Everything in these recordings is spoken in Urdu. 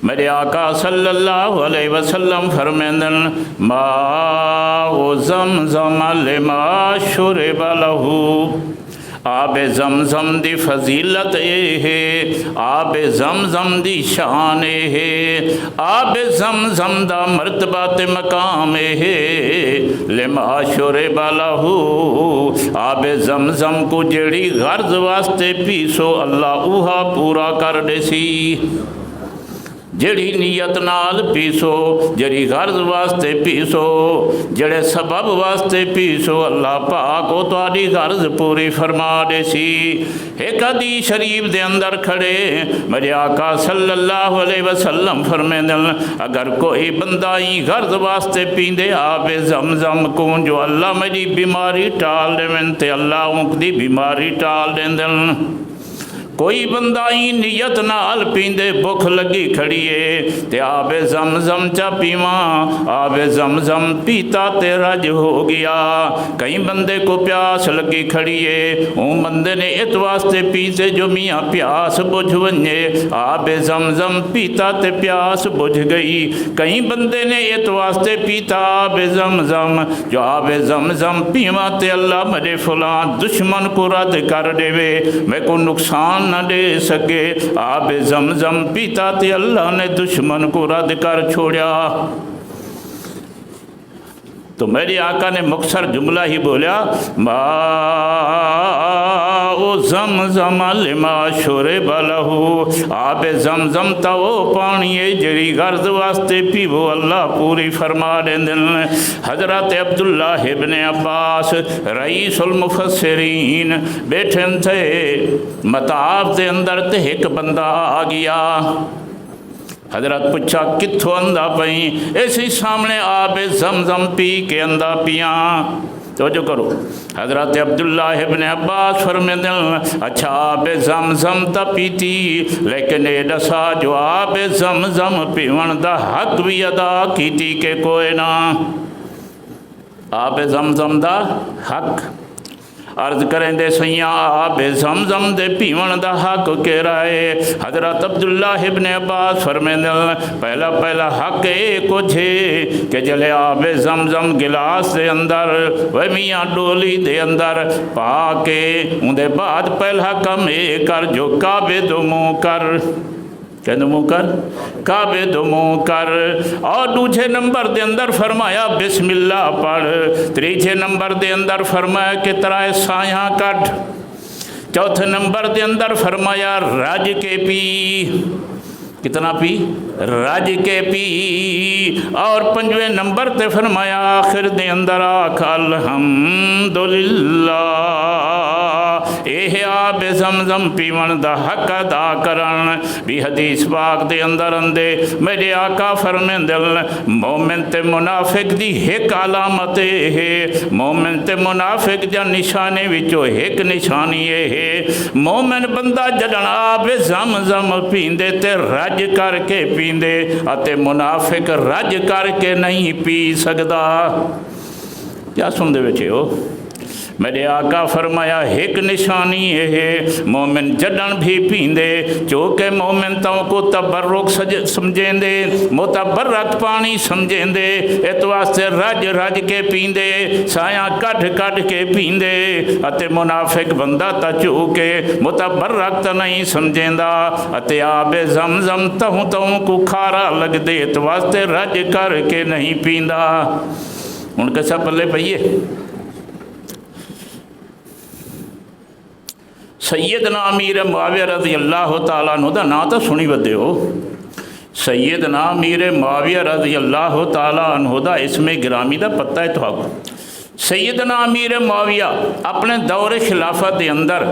میرے آقا صلی اللہ علیہ وسلم فرمیندن ماء زمزم لما شرب لہو، آب زمزم دی فضیلت اے ہے، آب زمزم دی شان اے ہے، آب زمزم دا مرتبہ تے مقام اے ہے، لما شرب لہو، آب زمزم کو جڑی غرض واسطے پیسو اللہ اوہا پورا کر دے سی، جڑی نیت نال پیسو، جڑی غرض واسطے پیسو، جڑے سبب واسطے پیسو، اللہ پاک وہ تاری غرض پوری فرما دے سی۔ ایک حدیث شریف دے اندر کھڑے میرے آقا صلی اللہ علیہ وسلم فرمیندن اگر کوئی بندہ ہی غرض واسطے پیندے آب زمزم کو جو اللہ میری بیماری ٹال دے من تے اللہ ان دی بیماری ٹال دیں دن۔ کوئی بندہ ہی نیت نال پیندے بھوک لگی کھڑیے تے آب زمزم چا پیواں، آب زمزم پیتا تے رج ہو گیا۔ کئی بندے کو پیاس لگی کھڑیے، اون بندے نے ات واسطے پیتے جو میاں پیاس بجھ ونجے، آب زمزم پیتا تے پیاس بجھ گئی۔ کئی بندے نے ات واسطے پیتا آب زمزم جو آب زمزم پیواں تے اللہ میرے فلاں دشمن کو رد کر دے وے، میں کو نقصان نہ دے سکے، آب زمزم پیتا تے اللہ نے دشمن کو رد کر چھوڑیا۔ تو میرے آقا نے مختصر جملہ ہی بولا ماء زمزم لما شرب لہو، آب زمزم تا وہ پانی ہے جڑی غرض واسطے پیو اللہ پوری فرما دین۔ حضرت عبداللہ ابن عباس رئیس المفسرین بیٹھن تھے، مطاف دے اندر تے ایک بندہ آ گیا۔ حضرت پوچھا کتھوں اندھا پئیں؟ ایسی سامنے آب زمزم پی کے اندھا پیاں۔ توجہ کرو، حضرت عبداللہ ابن عباس فرمیندن اچھا آب زمزم تا پیتی، لیکن اے دسا جو آب زمزم پیون دا حق بھی ادا کیتی کہ کوئی نہ؟ آب زمزم دا حق عرض کریں دے سیاں آب زمزم دے پیون دا حق کے رائے؟ حضرت عبداللہ ابن عباس فرمیندن پہلا حق اے کچھ ہے کہ جلے آب زمزم گلاس دے اندر و میاں ڈولی دے اندر پا کے ان دے بعد پہلا کم اے کر جو کعبے دو منہ کر، کہ دمو کر کعبے دمو کر، اور دوسرے نمبر دے اندر فرمایا بسم اللہ پڑھ، تیسرے نمبر دے اندر فرمایا کہ ترائے سایاں کٹ، چوتھے نمبر دے اندر فرمایا رج کے پی، کتنا پی؟ رج کے پی، اور پنجویں نمبر تے فرمایا آخر دے اندر آکھ الحمدللہ۔ اے آب زمزم پیون دا حق ادا کرن بھی حدیث پاک دے اندر اندے میرے آقا فرمیندن مومن تے منافق دی ایک علامت ہے، مومن تے منافق جا نشانے وچوں ایک نشانی ہے، مومن بندہ جدن آب زمزم پیندے تے رج کر کے پیندے اتے منافق رج کر کے نہیں پی سکدا۔ کیا سن دے بچے ہو؟ میرے آقا فرمایا ایک نشانی ہے مومن جڈن بھی پیندے چونکہ مومن تو کو تبرک سمجھیں دے، متبرک پانی سمجھیں دے، اس واسطے رج رج کے پیندے، سایاں کٹ کٹ کے پیندے، اتے منافق بندہ تا چوکے متبرک تا نہیں سمجھیں دا، اتے آب زمزم تہوں کو کھارا لگ دے، اس واسطے رج کر کے نہیں پیندا۔ ان کے سب پلے پئیے سیدنا امیر معاویہ رضی اللہ تعالیٰ عنہ دا نا تو سنی بدے ہو، سیدنا امیر معاویہ رضی اللہ تعالیٰ عنہ دا اسم گرامی دا پتہ ہے تو آپ سیدنا امیر معاویہ اپنے دور خلافت دے اندر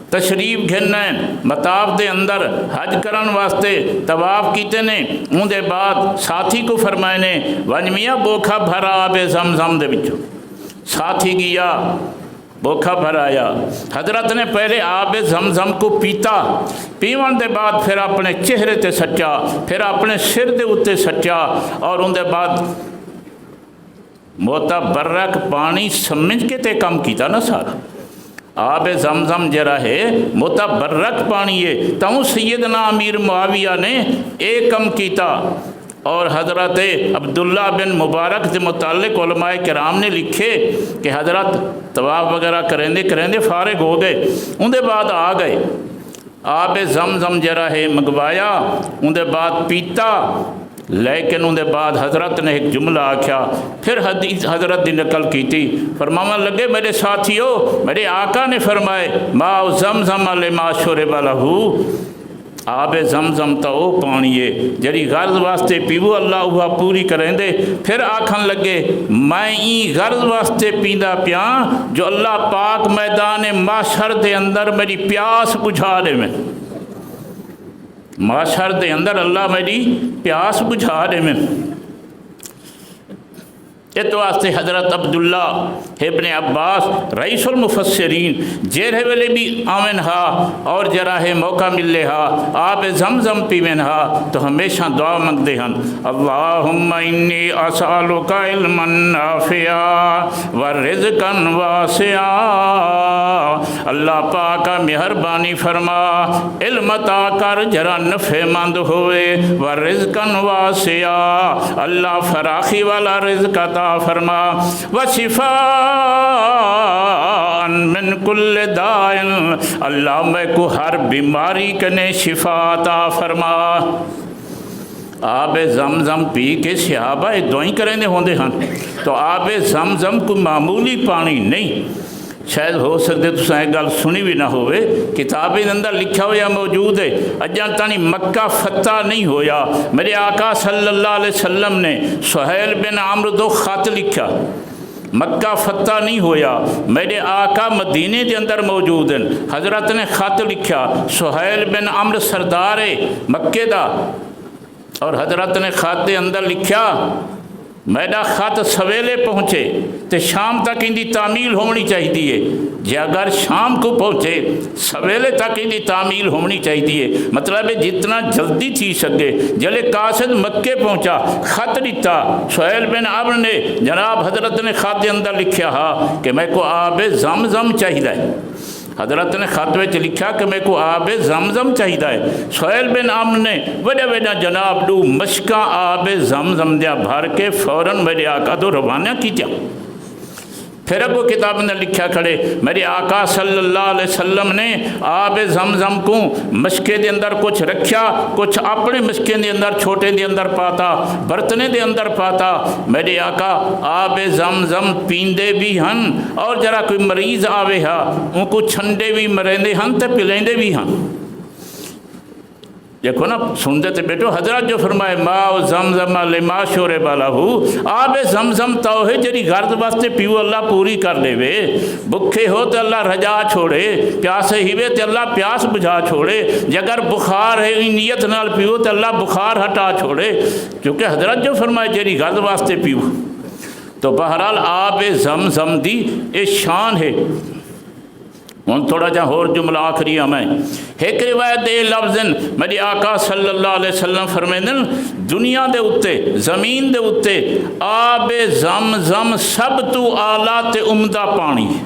تشریف گھننے مطاف دے اندر حج کرن واسطے طواف کیتے نے، ان دے بعد ساتھی کو فرمائے نے ونجمیاں بوکھا بھرا آب زمزم دے بچو، ساتھی گیا بوکھا بھرایا، حضرت نے پہلے آب زمزم کو پیتا، پیون دے بعد پھر اپنے چہرے تے سچا، پھر اپنے سر دے اتے سچا، اور ان دے بعد متبرک پانی سمجھ کے تے کم کیتا نا سارا، آب زمزم جڑا ہے متبرک پانی ہے، تاؤں سیدنا امیر معاویہ نے ایک کم کیتا، اور حضرت عبداللہ بن مبارک سے متعلق علماء کرام نے لکھے کہ حضرت طواف وغیرہ کریں فارغ ہو گئے، اندے بعد آ گئے، آب زمزم جڑا ہے منگوایا، اندے بعد پیتا، لیکن اندے بعد حضرت نے ایک جملہ آکھیا، پھر حدیث حضرت دی نقل کی تھی، فرمانا لگے میرے ساتھیو، میرے آقا نے فرمائے ماء زمزم لما شرب لہو، آب زمزم تا او پانی ہے جڑی غرض واسطے پیو اللہ وہا پوری کریں دے۔ پھر آکھن لگے میں این غرض واسطے پیندا پیاں جو اللہ پاک میدان معاشر دے اندر میری پیاس بجھا دے، میں معاشر دے اندر اللہ میری پیاس بجھا دے میں۔ اس واسطے حضرت عبداللہ ابن عباس رئیس المفسرین جیرے ویلے بھی آمن ہا اور جراہ موقع ملے ہا آب زمزم پیوین ہا تو ہمیشہ دعا منگ دے ہن، اللہم انی اسالک علما نافعا ورزقا واسعا، اللہ پاکا مہربانی فرما علم عطا کر جرا نفع مند ہوئے، ورزقا واسعا اللہ فراخی والا رزق عطا فرما، وشفاء من کل داء اللہ میں کو ہر بیماری کنے شفا عطا فرما۔ آب زمزم پی کے صحابہ دعائیں کریں دے ہوندے ہن، تو آب زمزم کو معمولی پانی نہیں، شاید ہو سکتے تو سائیں گل سنی بھی نہ ہوئے، کتابیں اندر لکھا ہویا موجود ہے، اجان تانی مکہ فتح نہیں ہویا، میرے آقا صلی اللہ علیہ وسلم نے سہیل بن عمرو دو خط لکھا، مکہ فتح نہیں ہویا، میرے آقا مدینے دے اندر موجود ہیں، حضرت نے خط لکھا، سہیل بن عمرو سردار مکے دا، اور حضرت نے خط دے اندر لکھا میرا خط سویلے پہنچے تو شام تک ان دی تعمیل ہونی چاہیے، جے اگر شام کو پہنچے سویلے تک ان دی تعمیل ہونی چاہیے، مطلب ہے جتنا جلدی تھی سکے۔ جلے قاصد مکے پہنچا، خط لکھتا، سہیل بن عمرو نے جناب حضرت نے خط دے اندر لکھیا ہا کہ میں کو آب زمزم چاہیے، حضرت نے خط میں لکھا کہ میں کو آب زمزم چاہیے، سہیل بن عمرو نے وڈا وڈا جناب دو مشکاں آب زمزم دیا بھر کے فوراً میرے آقا تو روانہ کیتا۔ پھر اب وہ کتاب نے لکھا کھڑے میرے آقا صلی اللہ علیہ وسلم نے آب زمزم کو مشکے دے اندر کچھ رکھیا، کچھ اپنے مشکے دے اندر چھوٹے دے اندر پاتا، برتنے دے اندر پاتا، میرے آقا آب زمزم پیندے بھی ہن، اور جرا کوئی مریض آوے ہا ان کو چھنڈے بھی مریندے ہن تے پلیندے بھی ہن۔ دیکھو نا سنتے تھے بیٹو، حضرت جو فرمائے ماء زمزم لما شرب لہو، آب زمزم تو ہے جڑی غرض واسطے پیو اللہ پوری کر لے وے، بکھے ہو تو اللہ رجا چھوڑے، پیاسے ہیوے تو اللہ پیاس بجھا چھوڑے، اگر بخار ہے نیت نال پیو تو اللہ بخار ہٹا چھوڑے، کیونکہ حضرت جو فرمائے جڑی غرض واسطے پیو۔ تو بہرحال آب زمزم دی ایک شان ہے۔ ہوں تھوڑا جا اور جملہ آخری میں ایک روایت دے لفظ میری آقا صلی اللہ علیہ وسلم فرمیندن دنیا دے اتے زمین دے اتے آب زمزم سب تو اعلیٰ تے عمدہ پانی ہے۔